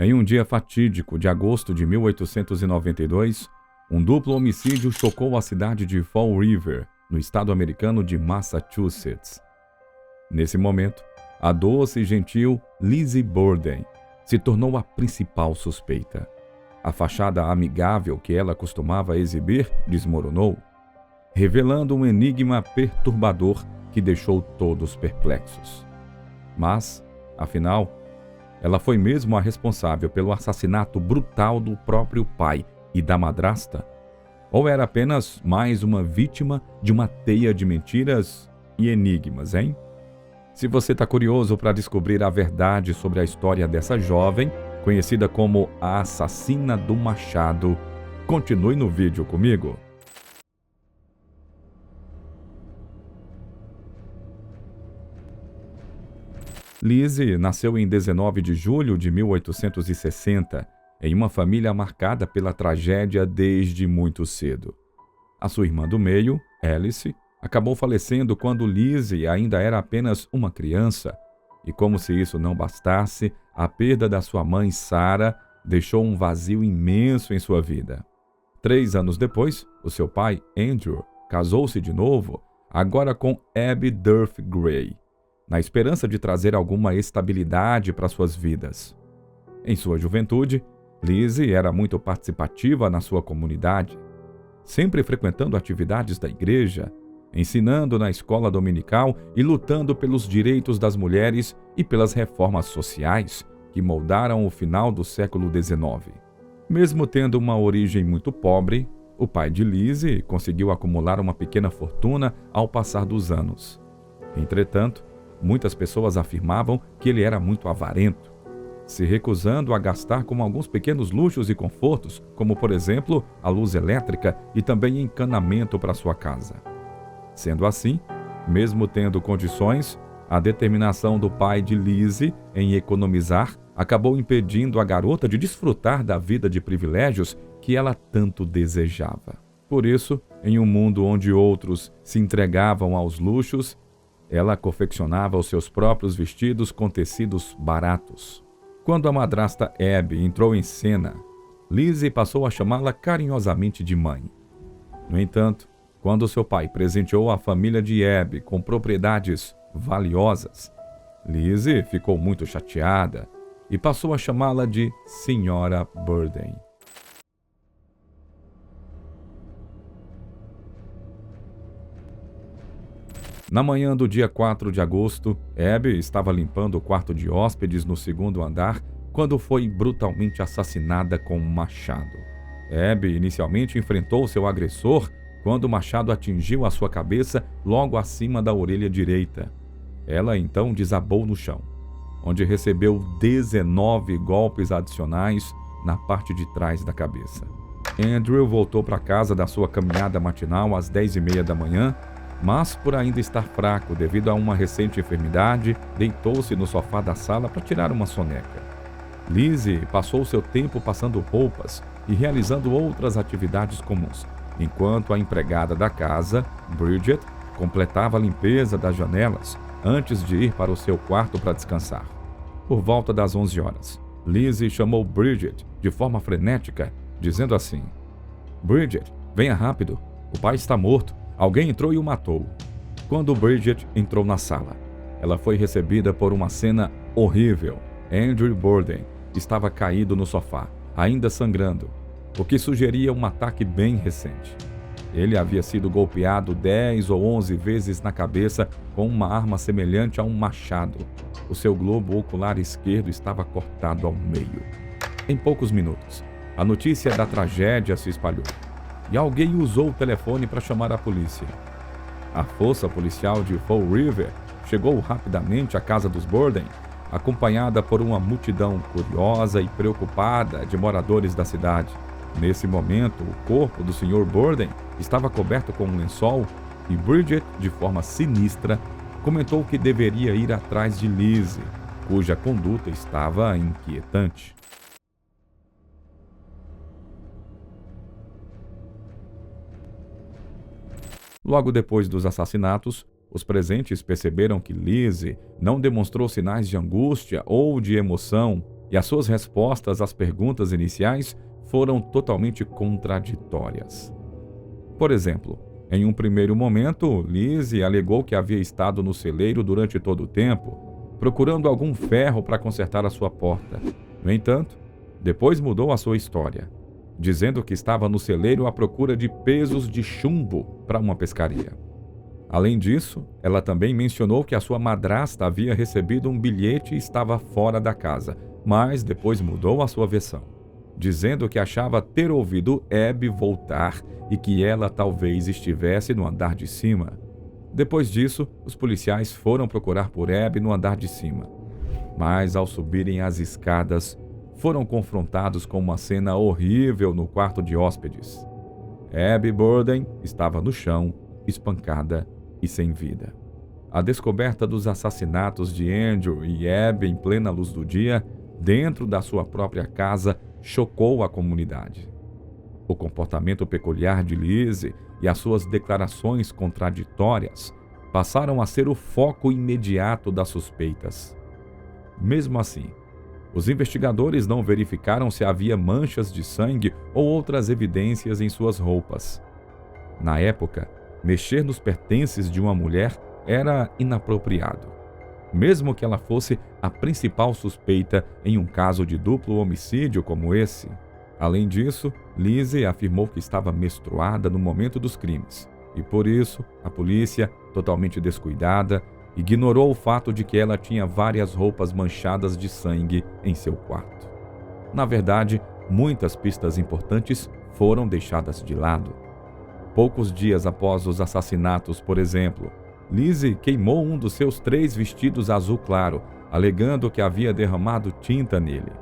Em um dia fatídico de agosto de 1892, um duplo homicídio chocou a cidade de Fall River, no estado americano de Massachusetts. Nesse momento, a doce e gentil Lizzie Borden se tornou a principal suspeita. A fachada amigável que ela costumava exibir desmoronou, revelando um enigma perturbador que deixou todos perplexos. Mas, afinal, ela foi mesmo a responsável pelo assassinato brutal do próprio pai e da madrasta? Ou era apenas mais uma vítima de uma teia de mentiras e enigmas, hein? Se você está curioso para descobrir a verdade sobre a história dessa jovem, conhecida como a assassina do machado, continue no vídeo comigo. Lizzie nasceu em 19 de julho de 1860, em uma família marcada pela tragédia desde muito cedo. A sua irmã do meio, Alice, acabou falecendo quando Lizzie ainda era apenas uma criança, e como se isso não bastasse, a perda da sua mãe, Sarah, deixou um vazio imenso em sua vida. 3 anos depois, o seu pai, Andrew, casou-se de novo, agora com Abby Durf Gray, na esperança de trazer alguma estabilidade para suas vidas. Em sua juventude, Lizzie era muito participativa na sua comunidade, sempre frequentando atividades da igreja, ensinando na escola dominical e lutando pelos direitos das mulheres e pelas reformas sociais que moldaram o final do século XIX. Mesmo tendo uma origem muito pobre, o pai de Lizzie conseguiu acumular uma pequena fortuna ao passar dos anos. Entretanto, muitas pessoas afirmavam que ele era muito avarento, se recusando a gastar com alguns pequenos luxos e confortos, como, por exemplo, a luz elétrica e também encanamento para sua casa. Sendo assim, mesmo tendo condições, a determinação do pai de Lizzie em economizar acabou impedindo a garota de desfrutar da vida de privilégios que ela tanto desejava. Por isso, em um mundo onde outros se entregavam aos luxos, ela confeccionava os seus próprios vestidos com tecidos baratos. Quando a madrasta Abby entrou em cena, Lizzie passou a chamá-la carinhosamente de mãe. No entanto, quando seu pai presenteou a família de Abby com propriedades valiosas, Lizzie ficou muito chateada e passou a chamá-la de Senhora Borden. Na manhã do dia 4 de agosto, Abby estava limpando o quarto de hóspedes no 2º andar quando foi brutalmente assassinada com um machado. Abby inicialmente enfrentou seu agressor quando o machado atingiu a sua cabeça logo acima da orelha direita. Ela então desabou no chão, onde recebeu 19 golpes adicionais na parte de trás da cabeça. Andrew voltou para casa da sua caminhada matinal às 10h30 da manhã, mas por ainda estar fraco devido a uma recente enfermidade, deitou-se no sofá da sala para tirar uma soneca. Lizzie passou seu tempo passando roupas e realizando outras atividades comuns, enquanto a empregada da casa, Bridget, completava a limpeza das janelas antes de ir para o seu quarto para descansar. Por volta das 11 horas, Lizzie chamou Bridget de forma frenética, dizendo assim: "Bridget, venha rápido, o pai está morto. Alguém entrou e o matou." Quando Bridget entrou na sala, ela foi recebida por uma cena horrível. Andrew Borden estava caído no sofá, ainda sangrando, o que sugeria um ataque bem recente. Ele havia sido golpeado 10 ou 11 vezes na cabeça com uma arma semelhante a um machado. O seu globo ocular esquerdo estava cortado ao meio. Em poucos minutos, a notícia da tragédia se espalhou e alguém usou o telefone para chamar a polícia. A força policial de Fall River chegou rapidamente à casa dos Borden, acompanhada por uma multidão curiosa e preocupada de moradores da cidade. Nesse momento, o corpo do Sr. Borden estava coberto com um lençol e Bridget, de forma sinistra, comentou que deveria ir atrás de Lizzie, cuja conduta estava inquietante. Logo depois dos assassinatos, os presentes perceberam que Lizzie não demonstrou sinais de angústia ou de emoção e as suas respostas às perguntas iniciais foram totalmente contraditórias. Por exemplo, em um primeiro momento, Lizzie alegou que havia estado no celeiro durante todo o tempo, procurando algum ferro para consertar a sua porta. No entanto, depois mudou a sua história, dizendo que estava no celeiro à procura de pesos de chumbo para uma pescaria. Além disso, ela também mencionou que a sua madrasta havia recebido um bilhete e estava fora da casa, mas depois mudou a sua versão, dizendo que achava ter ouvido Abby voltar e que ela talvez estivesse no andar de cima. Depois disso, os policiais foram procurar por Abby no andar de cima, mas ao subirem as escadas, foram confrontados com uma cena horrível no quarto de hóspedes. Abby Burden estava no chão, espancada e sem vida. A descoberta dos assassinatos de Andrew e Abby em plena luz do dia, dentro da sua própria casa, chocou a comunidade. O comportamento peculiar de Lizzie e as suas declarações contraditórias passaram a ser o foco imediato das suspeitas. Mesmo assim, os investigadores não verificaram se havia manchas de sangue ou outras evidências em suas roupas. Na época, mexer nos pertences de uma mulher era inapropriado, mesmo que ela fosse a principal suspeita em um caso de duplo homicídio como esse. Além disso, Lizzie afirmou que estava menstruada no momento dos crimes, e por isso, a polícia, totalmente descuidada, ignorou o fato de que ela tinha várias roupas manchadas de sangue em seu quarto. Na verdade, muitas pistas importantes foram deixadas de lado. Poucos dias após os assassinatos, por exemplo, Lizzie queimou um dos seus 3 vestidos azul claro, alegando que havia derramado tinta nele.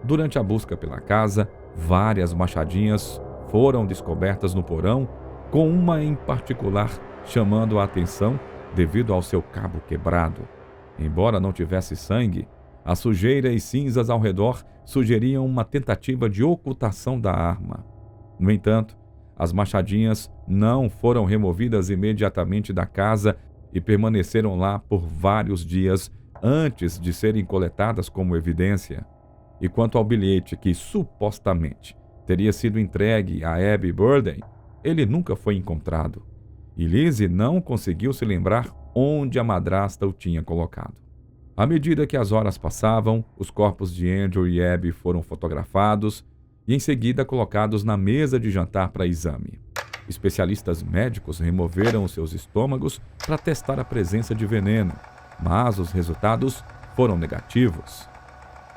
Durante a busca pela casa, várias machadinhas foram descobertas no porão, com uma em particular chamando a atenção devido ao seu cabo quebrado. Embora não tivesse sangue, a sujeira e cinzas ao redor sugeriam uma tentativa de ocultação da arma. No entanto, as machadinhas não foram removidas imediatamente da casa e permaneceram lá por vários dias antes de serem coletadas como evidência. E quanto ao bilhete que supostamente teria sido entregue a Abby Burden, ele nunca foi encontrado. E Lizzie não conseguiu se lembrar onde a madrasta o tinha colocado. À medida que as horas passavam, os corpos de Andrew e Abby foram fotografados e em seguida colocados na mesa de jantar para exame. Especialistas médicos removeram os seus estômagos para testar a presença de veneno, mas os resultados foram negativos.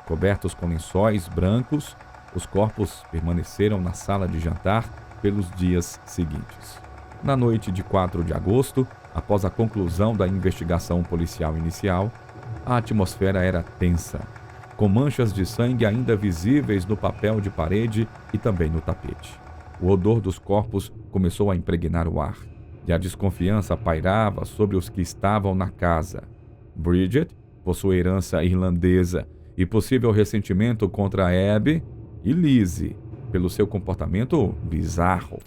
Cobertos com lençóis brancos, os corpos permaneceram na sala de jantar pelos dias seguintes. Na noite de 4 de agosto, após a conclusão da investigação policial inicial, a atmosfera era tensa, com manchas de sangue ainda visíveis no papel de parede e também no tapete. O odor dos corpos começou a impregnar o ar, e a desconfiança pairava sobre os que estavam na casa. Bridget, por sua herança irlandesa e possível ressentimento contra Abby, e Lizzie, pelo seu comportamento bizarro.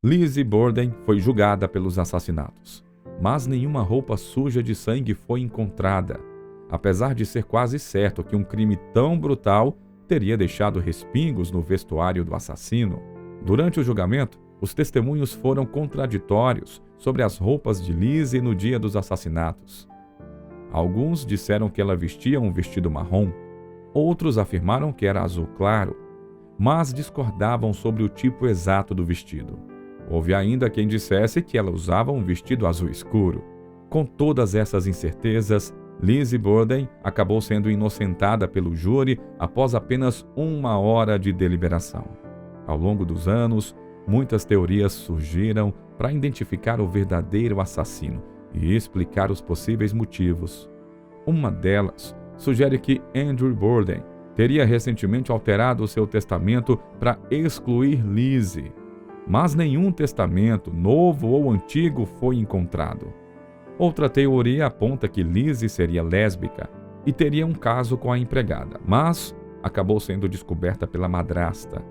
Lizzie Borden foi julgada pelos assassinatos, mas nenhuma roupa suja de sangue foi encontrada, apesar de ser quase certo que um crime tão brutal teria deixado respingos no vestuário do assassino. Durante o julgamento, os testemunhos foram contraditórios sobre as roupas de Lizzie no dia dos assassinatos. Alguns disseram que ela vestia um vestido marrom, outros afirmaram que era azul claro, mas discordavam sobre o tipo exato do vestido. Houve ainda quem dissesse que ela usava um vestido azul escuro. Com todas essas incertezas, Lizzie Borden acabou sendo inocentada pelo júri após apenas 1 hora de deliberação. Ao longo dos anos, muitas teorias surgiram para identificar o verdadeiro assassino e explicar os possíveis motivos. Uma delas sugere que Andrew Borden teria recentemente alterado seu testamento para excluir Lizzie, mas nenhum testamento, novo ou antigo, foi encontrado. Outra teoria aponta que Lizzie seria lésbica e teria um caso com a empregada, mas acabou sendo descoberta pela madrasta.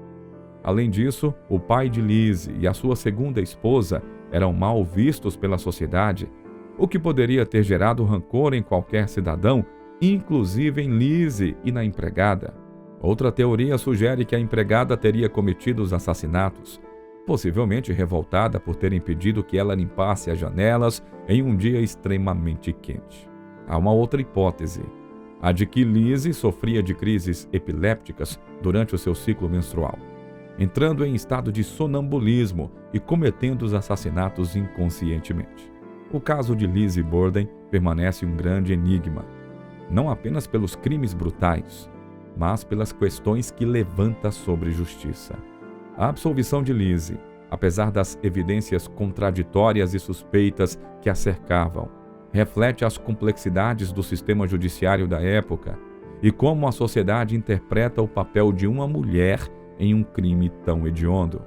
Além disso, o pai de Lizzie e a sua segunda esposa eram mal vistos pela sociedade, o que poderia ter gerado rancor em qualquer cidadão, inclusive em Lizzie e na empregada. Outra teoria sugere que a empregada teria cometido os assassinatos, possivelmente revoltada por ter impedido que ela limpasse as janelas em um dia extremamente quente. Há uma outra hipótese, a de que Lizzie sofria de crises epilépticas durante o seu ciclo menstrual, entrando em estado de sonambulismo e cometendo os assassinatos inconscientemente. O caso de Lizzie Borden permanece um grande enigma, não apenas pelos crimes brutais, mas pelas questões que levanta sobre justiça. A absolvição de Lizzie, apesar das evidências contraditórias e suspeitas que a cercavam, reflete as complexidades do sistema judiciário da época e como a sociedade interpreta o papel de uma mulher em um crime tão hediondo.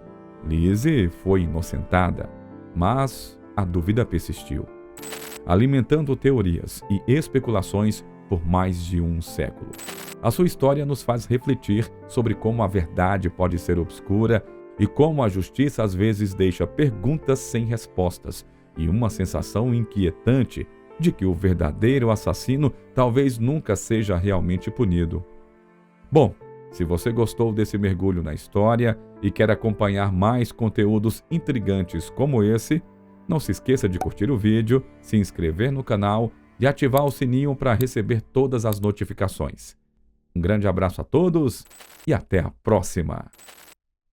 Lizzie foi inocentada, mas a dúvida persistiu, alimentando teorias e especulações por mais de um século. A sua história nos faz refletir sobre como a verdade pode ser obscura e como a justiça às vezes deixa perguntas sem respostas e uma sensação inquietante de que o verdadeiro assassino talvez nunca seja realmente punido. Bom, se você gostou desse mergulho na história e quer acompanhar mais conteúdos intrigantes como esse, não se esqueça de curtir o vídeo, se inscrever no canal e ativar o sininho para receber todas as notificações. Um grande abraço a todos e até a próxima!